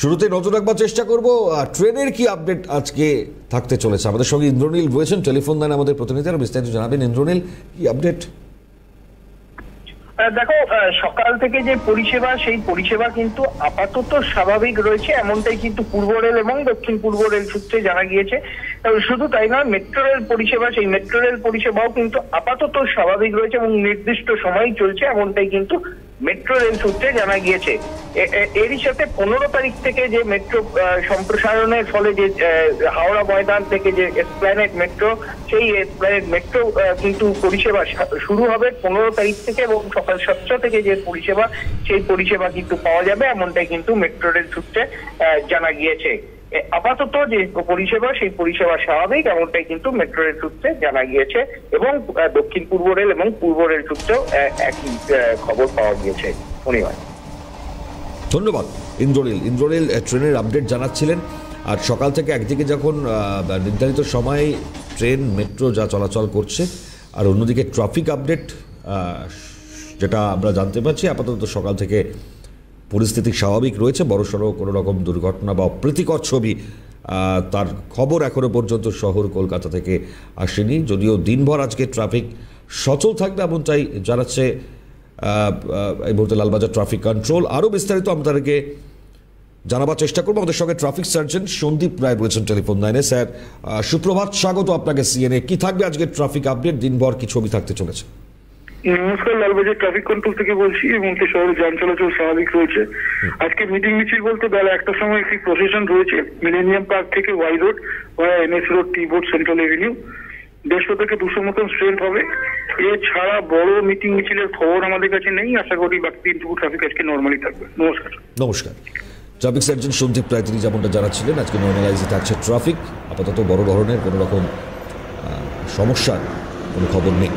শুরুতে নজর রাখবার চেষ্টা করব ট্রেনের কি আপডেট আজকে থাকতে চলেছে। আমাদের সঙ্গে ইন্দ্রনীল রয়েছেন টেলিফোন লাইনে, আমাদের প্রতিনিধি, আর বিস্তারিত জানাবেন। ইন্দ্রনীল, কি আপডেট? দেখো, সকাল থেকে যে পরিষেবা, সেই পরিষেবা কিন্তু আপাতত স্বাভাবিক রয়েছে, এমনটাই কিন্তু পূর্ব রেল এবং দক্ষিণ পূর্ব রেল সূত্রে জানা গিয়েছে। শুধু তাই নয়, মেট্রো রেল পরিষেবা, সেই মেট্রো রেল পরিষেবাও কিন্তু আপাতত স্বাভাবিক রয়েছে এবং নির্দিষ্ট সময় চলছে, এমনটাই কিন্তু মেট্রো রেল সূত্রে জানা গিয়েছে। এরই সাথে 15 তারিখ থেকে যে মেট্রো সম্প্রসারণের ফলে যে হাওড়া ময়দান থেকে যে এসপ্ল্যানেড মেট্রো, সেই এসপ্ল্যানেড মেট্রো কিন্তু পরিষেবা শুরু হবে 15 তারিখ থেকে, এবং সকাল 7টা থেকে যে পরিষেবা, সেই পরিষেবা কিন্তু পাওয়া যাবে, এমনটাই কিন্তু মেট্রো রেল সূত্রে জানা গিয়েছে। আপাতত যে পরিষেবা, সেই পরিষেবা স্বাভাবিক, এমনটাই কিন্তু মেট্রো রেল সূত্রে জানা গিয়েছে, এবং দক্ষিণ পূর্ব রেল এবং পূর্ব রেল সূত্রেও একই খবর পাওয়া গিয়েছে। ধন্যবাদ। ধন্যবাদ ইন্দ্রনীল ট্রেনের আপডেট জানাচ্ছিলেন। আর সকাল থেকে একদিকে যখন নির্ধারিত সময়ে ট্রেন মেট্রো যা চলাচল করছে, আর অন্যদিকে ট্রাফিক আপডেট যেটা আমরা জানতে পারছি, আপাতত সকাল থেকে পরিস্থিতি স্বাভাবিক রয়েছে। বড়সড় কোনো রকম দুর্ঘটনা বা অপ্রীতিকর ছবি তার খবর এখনো পর্যন্ত শহর কলকাতা থেকে আসেনি, যদিও দিনভর আজকে ট্রাফিক সচল থাকবে এমনটাই জানাচ্ছে এই মুহূর্তে লালবাজার ট্রাফিক কন্ট্রোল। আরও বিস্তারিত আমাদেরকে জানাবার চেষ্টা করবো। আমাদের সঙ্গে ট্রাফিক সার্জন সন্দীপ রায় রয়েছেন টেলিফোন লাইনে। স্যার, সুপ্রভাত, স্বাগত আপনাকে সিএনএ। কি থাকবে আজকে ট্রাফিক আপডেট, দিনভর কি ছবি থাকতে চলেছে? নমস্কার, লালবাজার ট্রাফিক কন্ট্রোল থেকে বলছি। এই মুহূর্তে শহরে যান চলাচল স্বাভাবিক রয়েছে। আজকে মিটিং মিছিল বলতে বেলা 1টার সময় একটি প্রসেশন রয়েছে মিলেনিয়াম পার্ক থেকে ওয়াই রোড ভায়া NS road, tea board, central Avenue. 150 থেকে 200 মতন স্ট্রেন্থ হবে। এছাড়া বড় মিটিং মিছিলের খবর আমাদের কাছে নেই। আশা করি বাকি দিনটুকু ট্রাফিক আজকে নর্মালি থাকবে। নমস্কার। নমস্কার। ট্রাফিক সার্জন সন্দীপ রায় তিনি যেমনটা জানাচ্ছিলেন, আজকে নর্মালাইজে থাকছে ট্রাফিক। আপাতত বড় ধরনের কোনো রকম সমস্যার কোনো খবর নেই।